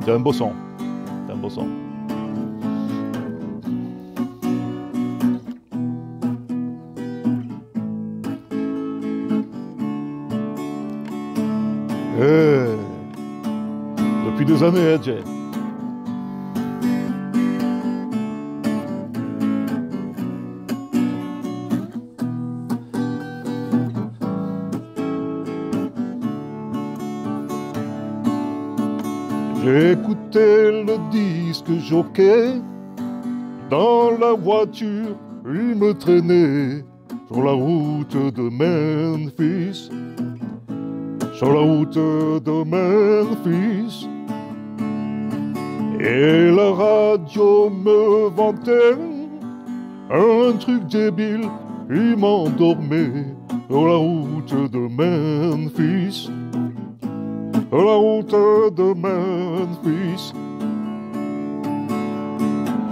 C'est un beau son. C'est un beau son. Depuis des années, hein, Jay. J'ai écouté le disque jockey dans la voiture, il me traînait sur la route de Memphis. Sur la route de Memphis. Et la radio me vantait un truc débile, il m'endormait sur la route de Memphis. Sur la route de Memphis.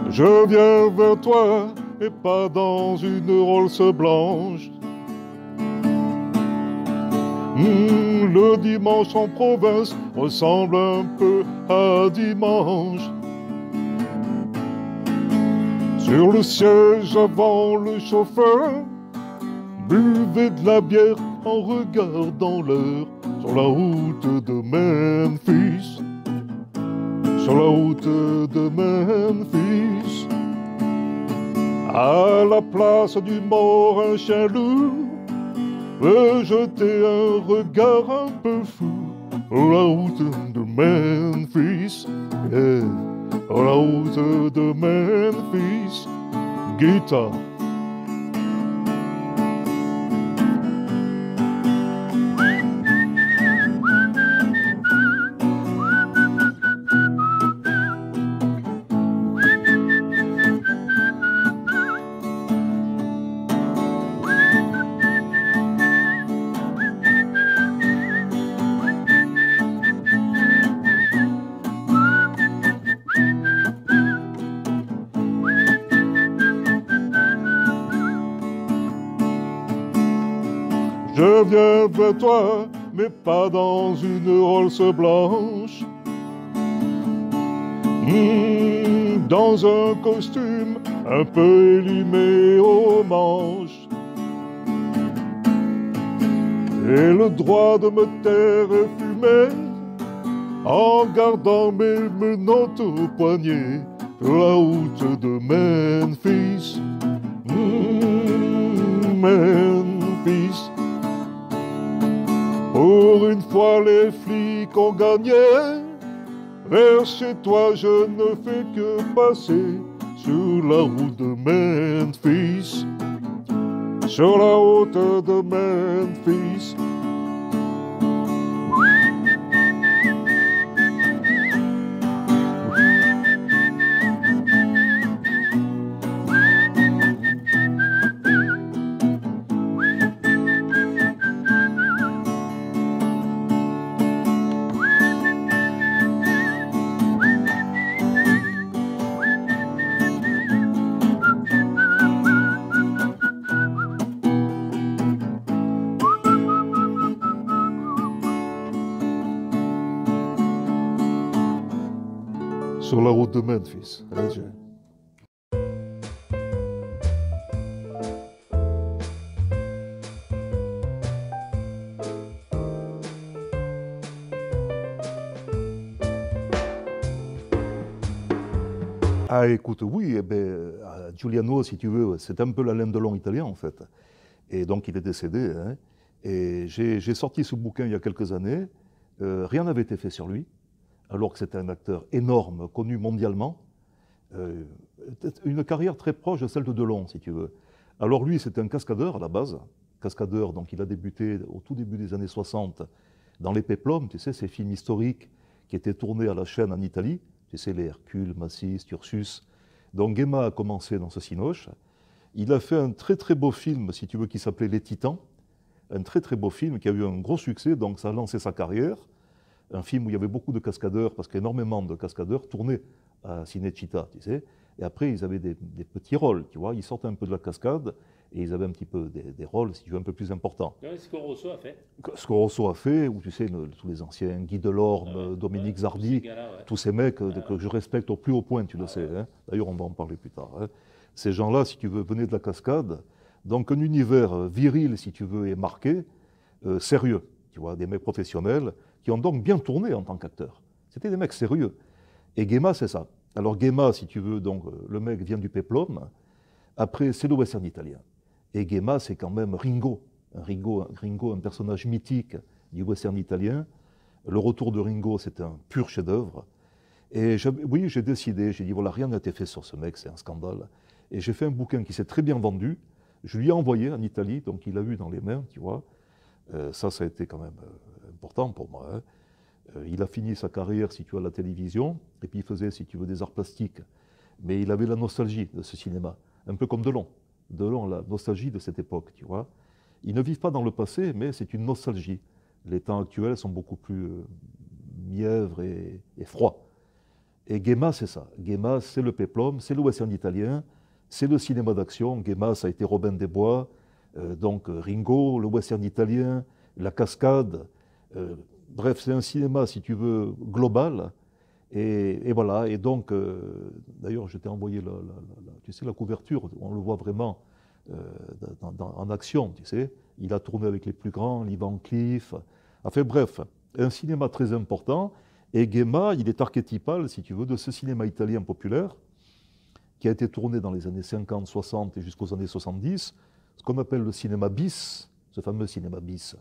Je viens vers toi et pas dans une Rolls blanche. Le dimanche en province ressemble un peu à dimanche. Sur le siège avant, le chauffeur buvait de la bière en regardant l'heure. Sur la route de Memphis. Sur la route de Memphis. À la place du mort, un chien loup veut jeter un regard un peu fou. Sur la route de Memphis. Yeah. Sur la route de Memphis. Guitare. Je viens vers toi, mais pas dans une Rolls blanche. Dans un costume un peu élimé aux manches. Et le droit de me taire et fumer en gardant mes menottes au poignet sur la route de Memphis. Memphis. Pour une fois les flics ont gagné. Vers chez toi je ne fais que passer sur la route de Memphis. Sur la route de Memphis. Sur la route de Memphis. Adieu. Ah, écoute, oui, eh ben, Giuliano, si tu veux, c'est un peu l'Alain Delon italien, en fait. Et donc, il est décédé. Hein. Et j'ai sorti ce bouquin il y a quelques années. Rien n'avait été fait sur lui, alors que c'était un acteur énorme, connu mondialement. Une carrière très proche de celle de Delon, si tu veux. Alors lui, c'était un cascadeur à la base. Cascadeur, donc il a débuté au tout début des années 60 dans les péplums, tu sais, ces films historiques qui étaient tournés à la chaîne en Italie. Tu sais, les Hercule, Massis, Ursus. Donc Guéma a commencé dans ce cinoche. Il a fait un très très beau film, si tu veux, qui s'appelait Les Titans. Un très très beau film qui a eu un gros succès, donc ça a lancé sa carrière. un film où il y avait beaucoup de cascadeurs, parce qu'énormément de cascadeurs tournaient à Cinecittà, tu sais. Et après, ils avaient des petits rôles, tu vois. Ils sortaient un peu de la cascade et ils avaient un petit peu des rôles, si tu veux, un peu plus importants. Ouais, ce que Rosso a fait. Ce que Rosso a fait, ou tu sais, tous les anciens, Guy Delorme, Dominique Zardi, tous ces mecs que je respecte au plus haut point, tu le sais. Hein. D'ailleurs, on va en parler plus tard. Hein. Ces gens-là, si tu veux, venaient de la cascade. Donc un univers viril, si tu veux, et marqué, sérieux. Tu vois, des mecs professionnels qui ont donc bien tourné en tant qu'acteurs. C'était des mecs sérieux. Et Guéma, c'est ça. Alors Guéma, si tu veux, donc le mec vient du péplum. Après, c'est le western italien. Et Guéma, c'est quand même Ringo. Ringo, un personnage mythique du western italien. Le retour de Ringo, c'est un pur chef-d'œuvre. Et oui, j'ai décidé, j'ai dit, voilà, rien n'a été fait sur ce mec, c'est un scandale. Et j'ai fait un bouquin qui s'est très bien vendu. Je lui ai envoyé en Italie, donc il l'a eu dans les mains, tu vois. Ça a été quand même important pour moi. Hein. Il a fini sa carrière, si tu veux, à la télévision, et puis il faisait, si tu veux, des arts plastiques. Mais il avait la nostalgie de ce cinéma, un peu comme Delon. Delon, la nostalgie de cette époque, tu vois. Ils ne vivent pas dans le passé, mais c'est une nostalgie. Les temps actuels sont beaucoup plus mièvres et froids. Et Guéma, c'est ça. Guéma, c'est le péplum, c'est le western italien, c'est le cinéma d'action. Guéma, ça a été Robin des Bois, donc Ringo, le western italien, la cascade. Bref, c'est un cinéma, si tu veux, global. Et voilà. Et donc, d'ailleurs, je t'ai envoyé tu sais, la couverture. On le voit vraiment en action, tu sais. Il a tourné avec les plus grands, Lee Van Cleef. Enfin bref, un cinéma très important. Et Guéma, il est archétypal, si tu veux, de ce cinéma italien populaire qui a été tourné dans les années 50, 60 et jusqu'aux années 70, ce qu'on appelle le cinéma bis, ce fameux cinéma bis.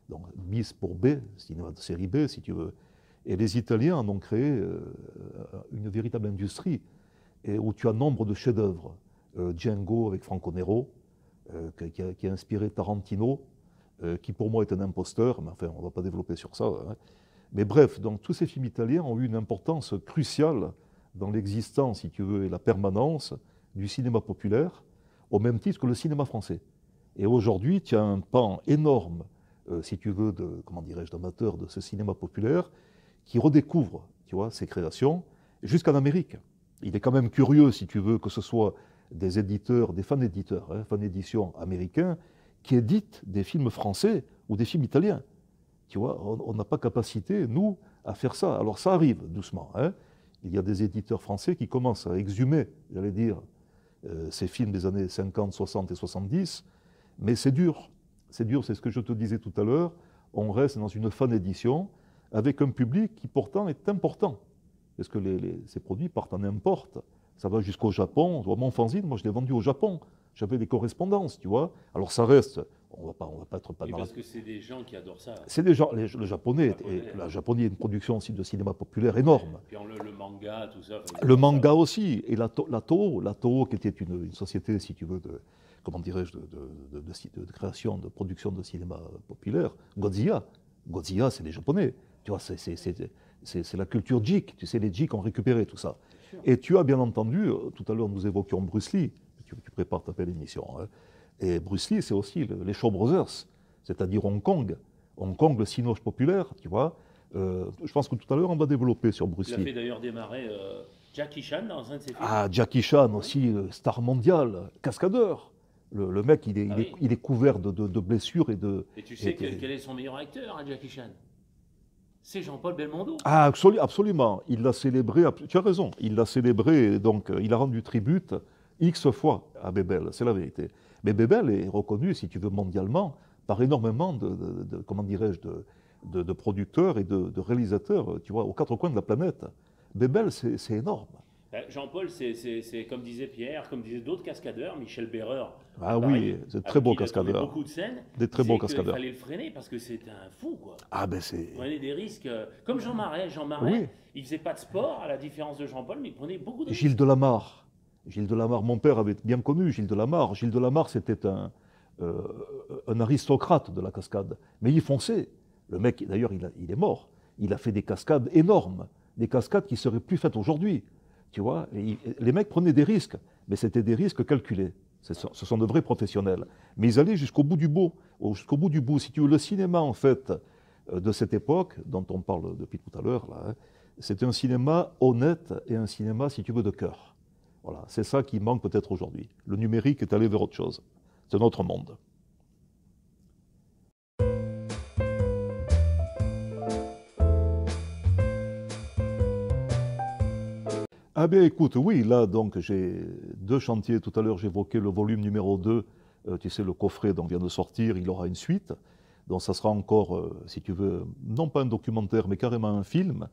Donc bis pour B, cinéma de série B, si tu veux. Et les Italiens en ont créé une véritable industrie et où tu as nombre de chefs-d'œuvre. Django avec Franco Nero, qui a inspiré Tarantino, qui pour moi est un imposteur, mais enfin, on ne va pas développer sur ça. Hein. Mais bref, donc tous ces films italiens ont eu une importance cruciale dans l'existence, si tu veux, et la permanence du cinéma populaire, au même titre que le cinéma français. Et aujourd'hui, tu as un pan énorme, si tu veux, comment dirais-je, d'amateurs de ce cinéma populaire, qui redécouvre, tu vois, ces créations, jusqu'en Amérique. Il est quand même curieux, si tu veux, que ce soit des éditeurs, des fan-éditeurs, hein, fan-éditions américains, qui éditent des films français ou des films italiens. Tu vois, on n'a pas capacité, nous, à faire ça. Alors ça arrive doucement. Hein. Il y a des éditeurs français qui commencent à exhumer, j'allais dire, ces films des années 50, 60 et 70, mais c'est dur. C'est dur, c'est ce que je te disais tout à l'heure. On reste dans une fan-édition avec un public qui pourtant est important. Parce que ces produits partent en importe. Ça va jusqu'au Japon. Mon fanzine, moi je l'ai vendu au Japon. J'avais des correspondances, tu vois. Alors ça reste, on va pas être pas oui, dans parce que c'est des gens qui adorent ça. C'est des gens, le japonais, la japonais est une production aussi de cinéma populaire énorme. Puis le manga, tout ça. Le manga ça. Aussi, et la Toho qui était une société, si tu veux, comment dirais-je, de création, de production de cinéma populaire. Godzilla, c'est les japonais. Tu vois, c'est la culture geek. Tu sais, les geeks ont récupéré tout ça. Et tu as bien entendu, tout à l'heure nous évoquions Bruce Lee. Tu prépares ta belle émission. Hein. Et Bruce Lee, c'est aussi les Shaw Brothers, c'est-à-dire Hong Kong. Hong Kong, le cinoche populaire, tu vois. Je pense que tout à l'heure, on va développer sur Bruce Lee. Il a fait d'ailleurs démarrer Jackie Chan dans un de ses films. Ah, Jackie Chan aussi, star mondial, cascadeur. Le mec, il est couvert de blessures et de... Et tu sais quel est son meilleur acteur, hein, Jackie Chan? C'est Jean-Paul Belmondo. Ah, absolument. Il l'a célébré, tu as raison, il l'a célébré, donc il a rendu tribut X fois à Bebel, c'est la vérité. Mais Bebel est reconnu, si tu veux, mondialement, par énormément comment dirais-je, de producteurs et de réalisateurs, tu vois, aux quatre coins de la planète. Bebel, c'est énorme. Jean-Paul, c'est comme disait Pierre, comme disaient d'autres cascadeurs, Michel Berreur. Ah oui, c'est de très beaux cascadeurs. Beaucoup de scènes. Des très beaux cascadeurs. Il fallait le freiner parce que c'était un fou, quoi. Ah ben c'est... Il prenait des risques. Comme Jean Marais. Oui. Il faisait pas de sport, à la différence de Jean-Paul, mais il prenait beaucoup de risques. Gilles Delamarre. Gilles Delamarre, mon père avait bien connu Gilles Delamarre. Gilles Delamarre, c'était un aristocrate de la cascade. Mais il fonçait. Le mec, d'ailleurs, il est mort. Il a fait des cascades énormes. Des cascades qui seraient plus faites aujourd'hui. Tu vois, les mecs prenaient des risques, mais c'était des risques calculés. Ce sont de vrais professionnels. Mais ils allaient jusqu'au bout du bout. Jusqu'au bout du bout. Si tu veux, le cinéma, en fait, de cette époque, dont on parle depuis tout à l'heure, là, hein, c'était un cinéma honnête et un cinéma, si tu veux, de cœur. Voilà, c'est ça qui manque peut-être aujourd'hui. Le numérique est allé vers autre chose. C'est notre monde. Ah bien écoute, oui, là donc j'ai deux chantiers. Tout à l'heure j'évoquais le volume numéro 2, tu sais le coffret donc vient de sortir, il aura une suite. Donc ça sera encore, si tu veux, non pas un documentaire mais carrément un film.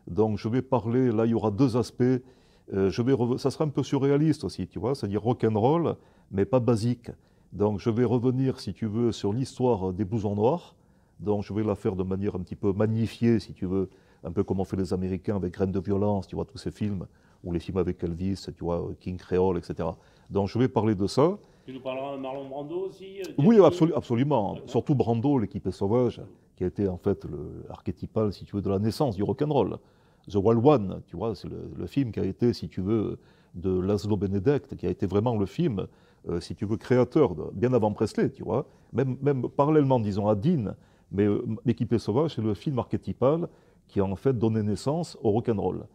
Donc je vais parler, là il y aura deux aspects. Ça sera un peu surréaliste aussi, tu vois, c'est-à-dire rock'n'roll, mais pas basique. Donc je vais revenir, si tu veux, sur l'histoire des blousons noirs. Donc je vais la faire de manière un petit peu magnifiée, si tu veux, un peu comme ont fait les Américains avec Graines de violence, tu vois, tous ces films, ou les films avec Elvis, tu vois, King Creole, etc. Donc je vais parler de ça. Tu nous parleras de Marlon Brando aussi Oui, absolument. Surtout Brando, l'équipe sauvage, qui a été en fait l'archétypal, si tu veux, de la naissance du rock'n'roll. The Wild One, tu vois, c'est le film qui a été, si tu veux, de Laszlo Benedek, qui a été vraiment le film, si tu veux, créateur, bien avant Presley, tu vois. Même parallèlement, disons, à Dean, mais l'équipe sauvage, c'est le film archétypal qui a en fait donné naissance au rock'n'roll.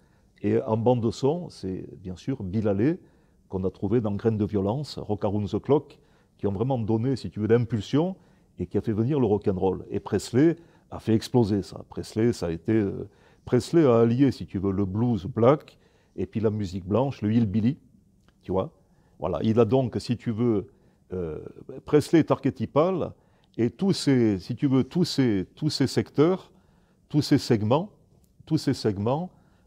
Et en bande de son, c'est bien sûr Bill Haley, qu'on a trouvé dans Graines de violence, Rock Around the Clock, qui ont vraiment donné, si tu veux, l'impulsion et qui a fait venir le rock'n'roll. Et Presley a fait exploser ça. Presley, ça a été... Presley a allié, si tu veux, le blues black et puis la musique blanche, le hillbilly, tu vois. Voilà, il a donc, si tu veux, Presley est archétypal et tous ces, si tu veux, tous ces secteurs, tous ces segments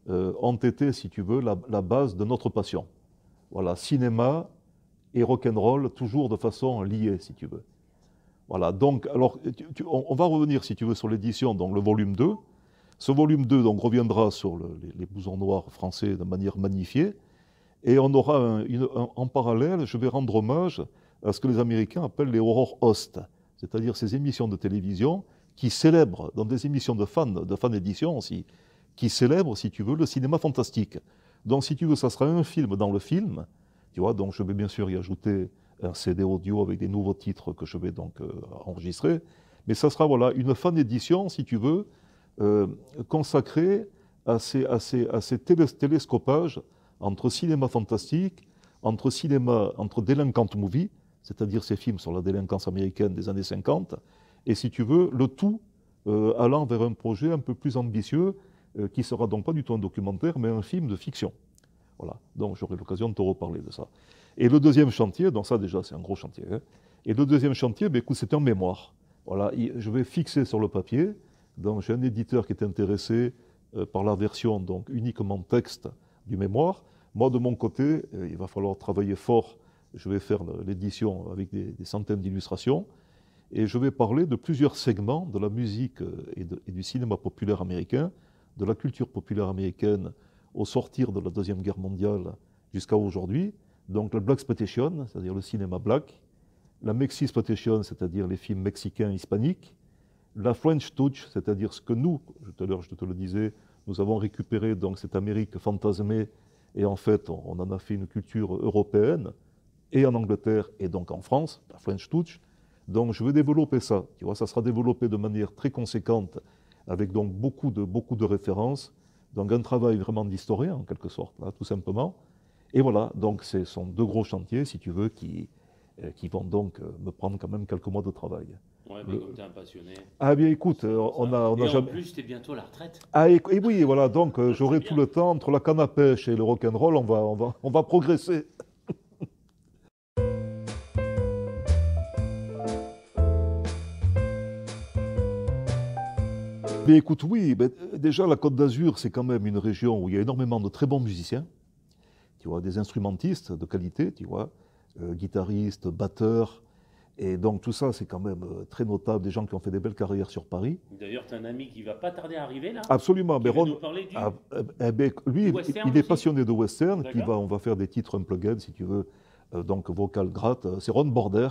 ont été, si tu veux, la base de notre passion. Voilà, cinéma et rock'n'roll, toujours de façon liée, si tu veux. Voilà, donc, alors, on va revenir, si tu veux, sur l'édition, donc le volume 2. Ce volume 2 donc, reviendra sur les blousons noirs français de manière magnifiée. Et on aura, en parallèle, je vais rendre hommage à ce que les Américains appellent les horror hosts, c'est-à-dire ces émissions de télévision qui célèbrent, dans des émissions de fan édition aussi, qui célèbrent, si tu veux, le cinéma fantastique. Donc, si tu veux, ça sera un film dans le film, tu vois, donc je vais bien sûr y ajouter un CD audio avec des nouveaux titres que je vais donc enregistrer, mais ça sera, voilà, une fan édition, si tu veux, consacrée à ces télescopages entre cinéma fantastique, entre délinquant movie, c'est-à-dire ces films sur la délinquance américaine des années 50, et si tu veux, le tout allant vers un projet un peu plus ambitieux, qui sera donc pas du tout un documentaire, mais un film de fiction. Voilà, donc j'aurai l'occasion de te reparler de ça. Et le deuxième chantier, donc ça déjà c'est un gros chantier, hein, et le deuxième chantier, ben, écoute, c'est un mémoire. Voilà, je vais fixer sur le papier, donc j'ai un éditeur qui est intéressé par la version donc uniquement texte du mémoire. Moi de mon côté, il va falloir travailler fort, je vais faire l'édition avec des centaines d'illustrations, et je vais parler de plusieurs segments de la musique et du cinéma populaire américain, de la culture populaire américaine au sortir de la Deuxième Guerre mondiale jusqu'à aujourd'hui. Donc la Blaxploitation, c'est-à-dire le cinéma black, la Mexixploitation, c'est-à-dire les films mexicains hispaniques, la French Touch, c'est-à-dire ce que nous, tout à l'heure je te le disais, nous avons récupéré donc cette Amérique fantasmée et en fait on en a fait une culture européenne et en Angleterre et donc en France, la French Touch. Donc je vais développer ça, tu vois, ça sera développé de manière très conséquente avec donc beaucoup de références, donc un travail vraiment d'historien en quelque sorte, là, tout simplement. Et voilà, donc ce sont deux gros chantiers, si tu veux, qui vont donc me prendre quand même quelques mois de travail. Ouais, mais comme tu es un passionné. Ah bien écoute, on a et jamais... en plus, tu es bientôt à la retraite. Ah et oui, voilà, donc j'aurai tout le temps, entre la canne à pêche et le rock'n'roll, on va progresser. Mais écoute, oui, ben, déjà la Côte d'Azur, c'est quand même une région où il y a énormément de très bons musiciens, tu vois, des instrumentistes de qualité, tu vois, guitaristes, batteurs, et donc tout ça, c'est quand même très notable, des gens qui ont fait des belles carrières sur Paris. D'ailleurs, tu as un ami qui va pas tarder à arriver là. Absolument, Qui mais va nous parler lui, western il est aussi passionné de western, D'accord. on va faire des titres unplugged, si tu veux, donc vocal gratte. C'est Ron Border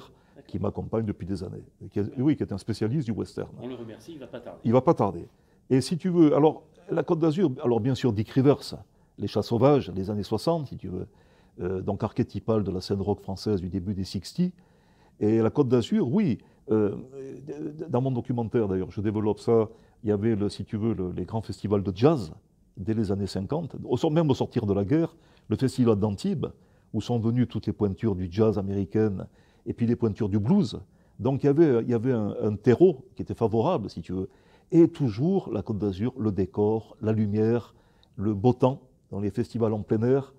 qui m'accompagne depuis des années, qui est un spécialiste du western. On le remercie, il va pas tarder. Il va pas tarder. Et si tu veux, alors la Côte d'Azur, alors bien sûr Dick Rivers, les Chats Sauvages, les années 60, si tu veux, donc archétypal de la scène rock française du début des 60s. Et la Côte d'Azur, oui, dans mon documentaire d'ailleurs, je développe ça, il y avait, si tu veux, les grands festivals de jazz dès les années 50, même au sortir de la guerre, le festival d'Antibes, où sont venues toutes les pointures du jazz américain et puis les pointures du blues. Donc il y avait un terreau qui était favorable, si tu veux. Et toujours la Côte d'Azur, le décor, la lumière, le beau temps dans les festivals en plein air.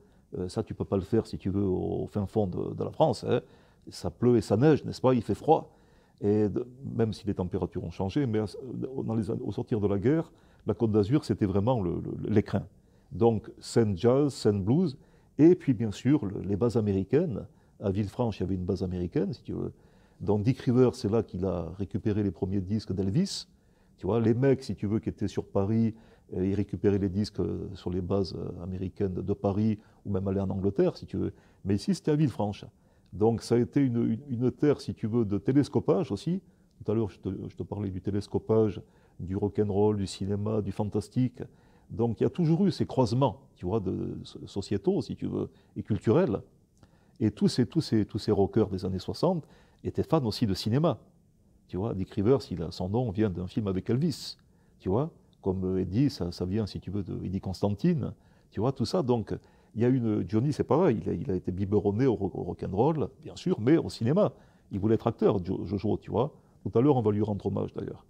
Ça, tu ne peux pas le faire, si tu veux, au fin fond de la France. Hein. Ça pleut et ça neige, n'est-ce pas? Il fait froid. Et même si les températures ont changé, mais au sortir de la guerre, la Côte d'Azur, c'était vraiment l'écrin. Donc, scène jazz, scène blues, et puis bien sûr, les bases américaines. À Villefranche, il y avait une base américaine, si tu veux. Donc, Dick Rivers, c'est là qu'il a récupéré les premiers disques d'Elvis. Tu vois, les mecs, si tu veux, qui étaient sur Paris, ils récupéraient les disques sur les bases américaines de Paris, ou même aller en Angleterre, si tu veux. Mais ici, c'était à Villefranche. Donc, ça a été une terre, si tu veux, de télescopage aussi. Tout à l'heure, je te parlais du télescopage, du rock'n'roll, du cinéma, du fantastique. Donc, il y a toujours eu ces croisements, tu vois, sociétaux, si tu veux, et culturels. Et tous ces rockers des années 60 étaient fans aussi de cinéma. Tu vois, Dick Rivers, son nom vient d'un film avec Elvis, tu vois. Comme Eddie, ça vient, si tu veux, de Eddie Constantine, tu vois, tout ça. Donc, il y a Johnny, c'est pareil, il a été biberonné au rock'n'roll, bien sûr, mais au cinéma. Il voulait être acteur, Jojo, tu vois. Tout à l'heure, on va lui rendre hommage, d'ailleurs.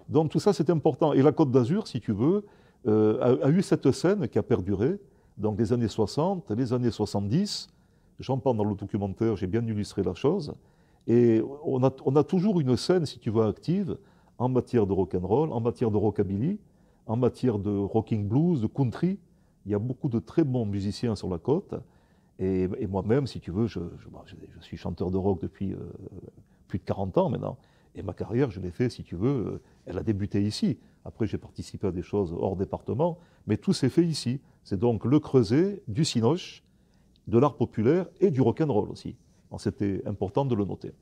Donc, tout ça, c'est important. Et la Côte d'Azur, si tu veux, a eu cette scène qui a perduré. Donc, les années 60, les années 70, j'en parle dans le documentaire, j'ai bien illustré la chose. Et on a toujours une scène, si tu veux, active, en matière de rock'n'roll, en matière de rockabilly, en matière de rocking blues, de country. Il y a beaucoup de très bons musiciens sur la côte. Et moi-même, si tu veux, je suis chanteur de rock depuis plus de 40 ans maintenant. Et ma carrière, je l'ai fait, si tu veux, elle a débuté ici. Après, j'ai participé à des choses hors département, mais tout s'est fait ici. C'est donc le creuset du cinoche, de l'art populaire et du rock'n'roll aussi. C'était important de le noter.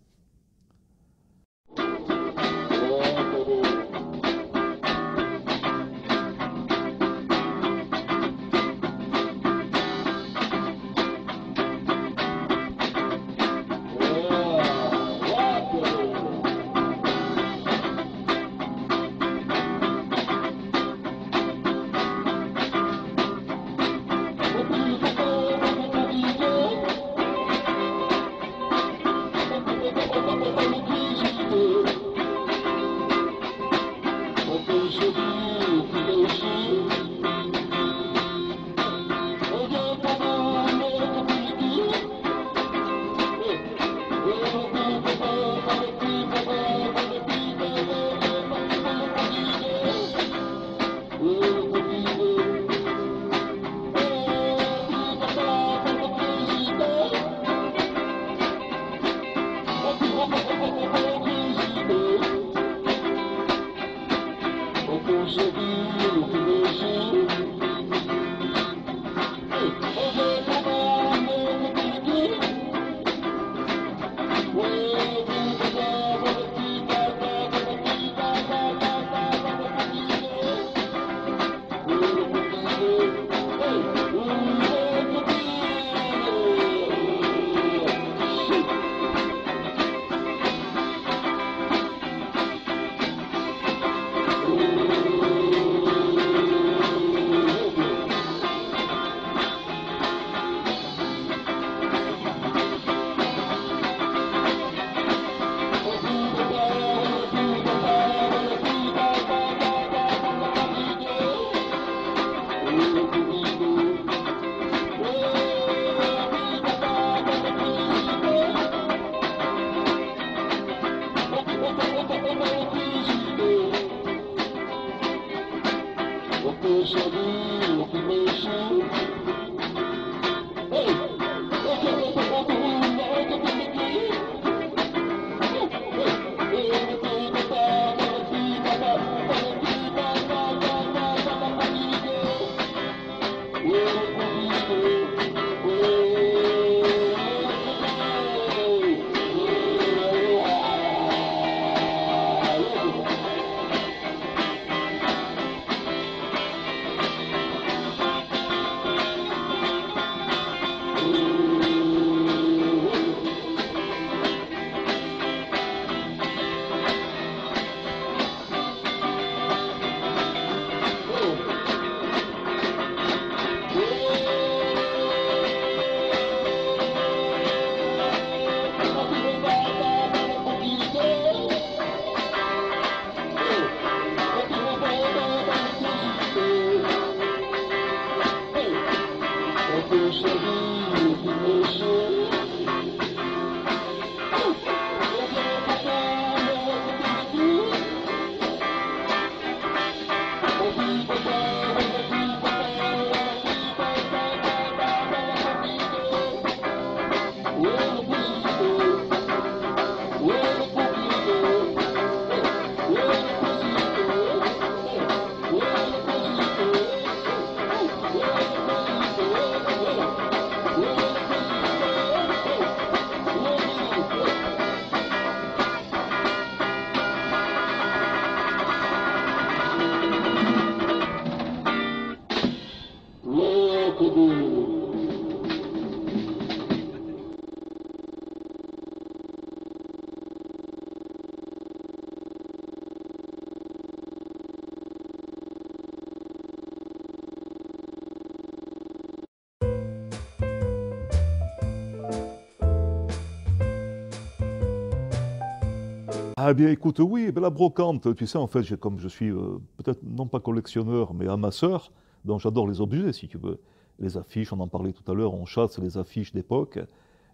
Ah bien écoute, oui, ben, la brocante, tu sais, en fait, comme je suis peut-être non pas collectionneur, mais amasseur, donc j'adore les objets, si tu veux. Les affiches, on en parlait tout à l'heure, on chasse les affiches d'époque,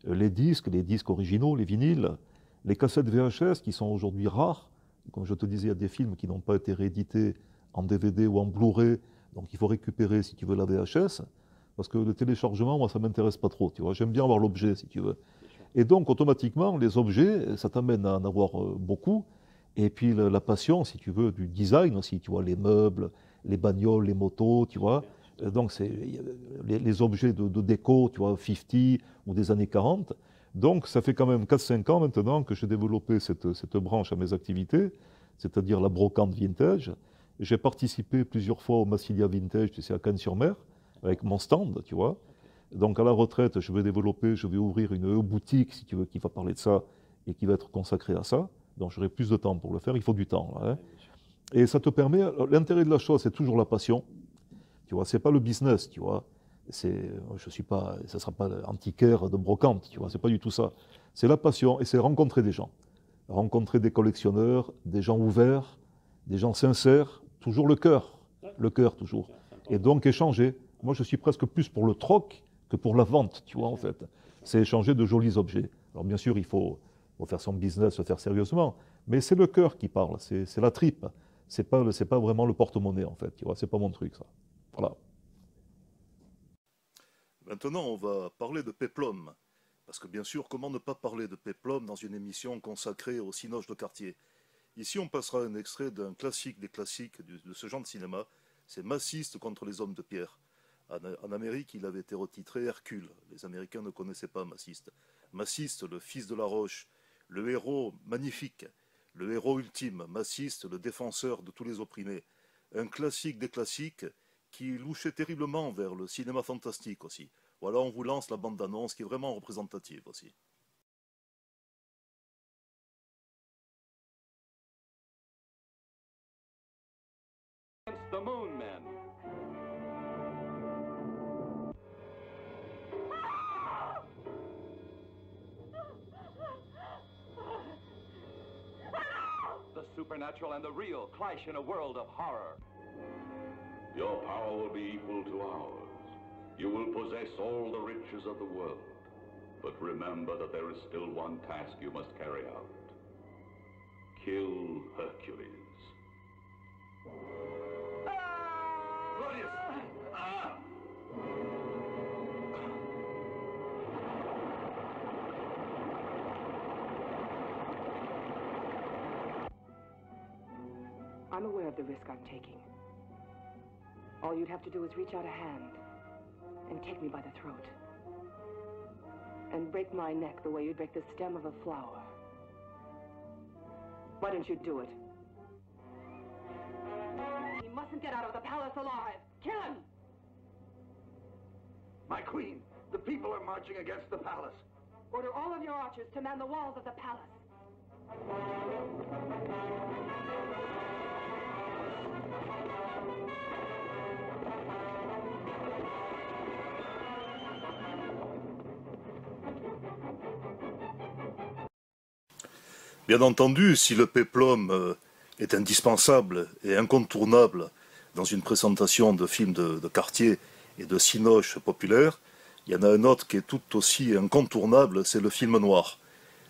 les disques originaux, les vinyles, les cassettes VHS qui sont aujourd'hui rares. Comme je te disais, il y a des films qui n'ont pas été réédités en DVD ou en Blu-ray, donc il faut récupérer, si tu veux, la VHS, parce que le téléchargement, moi, ça ne m'intéresse pas trop, tu vois. J'aime bien avoir l'objet, si tu veux. Et donc, automatiquement, les objets, ça t'amène à en avoir beaucoup. Et puis, la passion, si tu veux, du design aussi, tu vois, les meubles, les bagnoles, les motos, tu vois. Donc, c'est les objets de déco, tu vois, 50 ou des années 40. Donc, ça fait quand même 4-5 ans maintenant que j'ai développé cette branche à mes activités, c'est-à-dire la brocante vintage. J'ai participé plusieurs fois au Massilia Vintage, tu sais, à Cannes-sur-Mer, avec mon stand, tu vois. Donc à la retraite, je vais ouvrir une boutique, si tu veux, qui va parler de ça et qui va être consacrée à ça. Donc j'aurai plus de temps pour le faire, il faut du temps, là, hein. Et ça te permet, l'intérêt de la chose, c'est toujours la passion. Tu vois, c'est pas le business, tu vois. Je suis pas, ça sera pas antiquaire de brocante, tu vois, c'est pas du tout ça. C'est la passion et c'est rencontrer des gens. Rencontrer des collectionneurs, des gens ouverts, des gens sincères, toujours le cœur toujours. Et donc échanger. Moi, je suis presque plus pour le troc que pour la vente, tu vois, en fait. C'est échanger de jolis objets. Alors, bien sûr, il faut faire son business, se faire sérieusement, mais c'est le cœur qui parle, c'est la tripe. C'est pas vraiment le porte-monnaie, en fait, tu vois, c'est pas mon truc, ça. Voilà. Maintenant, on va parler de péplum. Parce que bien sûr, comment ne pas parler de péplum dans une émission consacrée au cinoche de quartier? Ici, on passera un extrait d'un classique des classiques de ce genre de cinéma. C'est Massiste contre les hommes de pierre. En Amérique, il avait été retitré Hercule. Les Américains ne connaissaient pas Massiste. Massiste, le fils de la roche, le héros magnifique, le héros ultime. Massiste, le défenseur de tous les opprimés. Un classique des classiques qui louchait terriblement vers le cinéma fantastique aussi. Voilà, on vous lance la bande-annonce qui est vraiment représentative aussi. The Moon Men. The supernatural and the real clash in a world of horror. Your power will be equal to ours. You will possess all the riches of the world. But remember that there is still one task you must carry out. Kill Hercules. Claudius! I'm aware of the risk I'm taking. All you'd have to do is reach out a hand and take me by the throat. And break my neck the way you'd break the stem of a flower. Why don't you do it? He mustn't get out of the palace alive. Kill him! My queen, the people are marching against the palace. Order all of your archers to man the walls of the palace. Bien entendu, si le péplum est indispensable et incontournable dans une présentation de films de quartier et de cinoche populaire, il y en a un autre qui est tout aussi incontournable, c'est le film noir.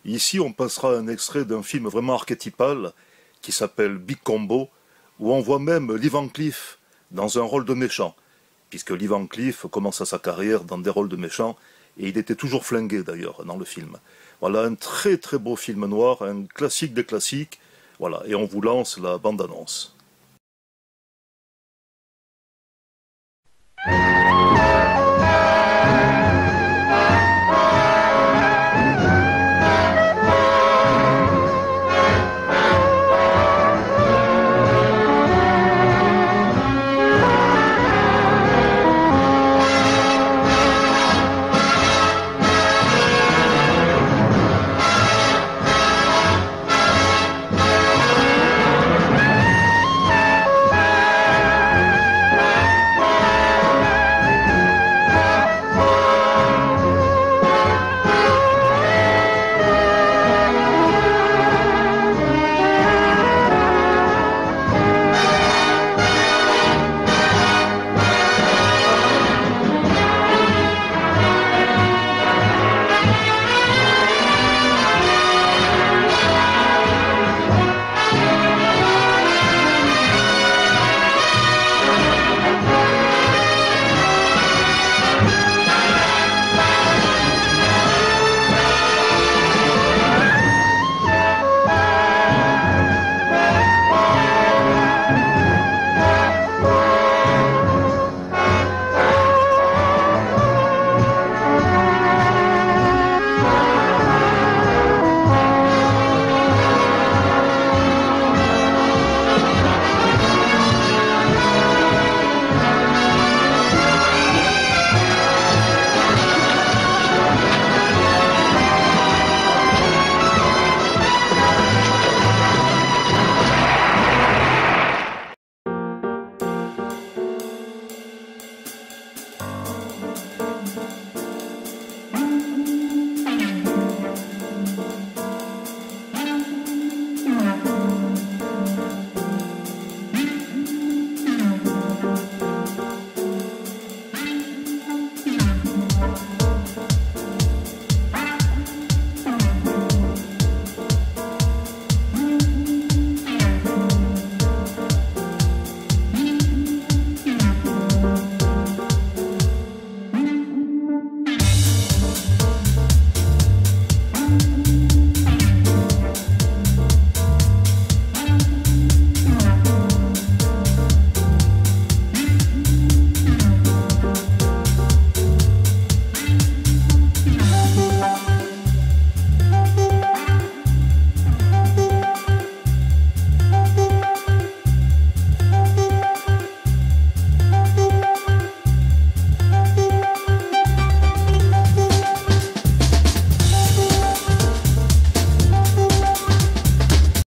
Ici, on passera un extrait d'un film vraiment archétypal qui s'appelle Big Combo, où on voit même Lee Van Cleef dans un rôle de méchant, puisque Lee Van Cleef commence sa carrière dans des rôles de méchant, et il était toujours flingué d'ailleurs dans le film. Voilà un très très beau film noir, un classique des classiques, voilà, et on vous lance la bande-annonce.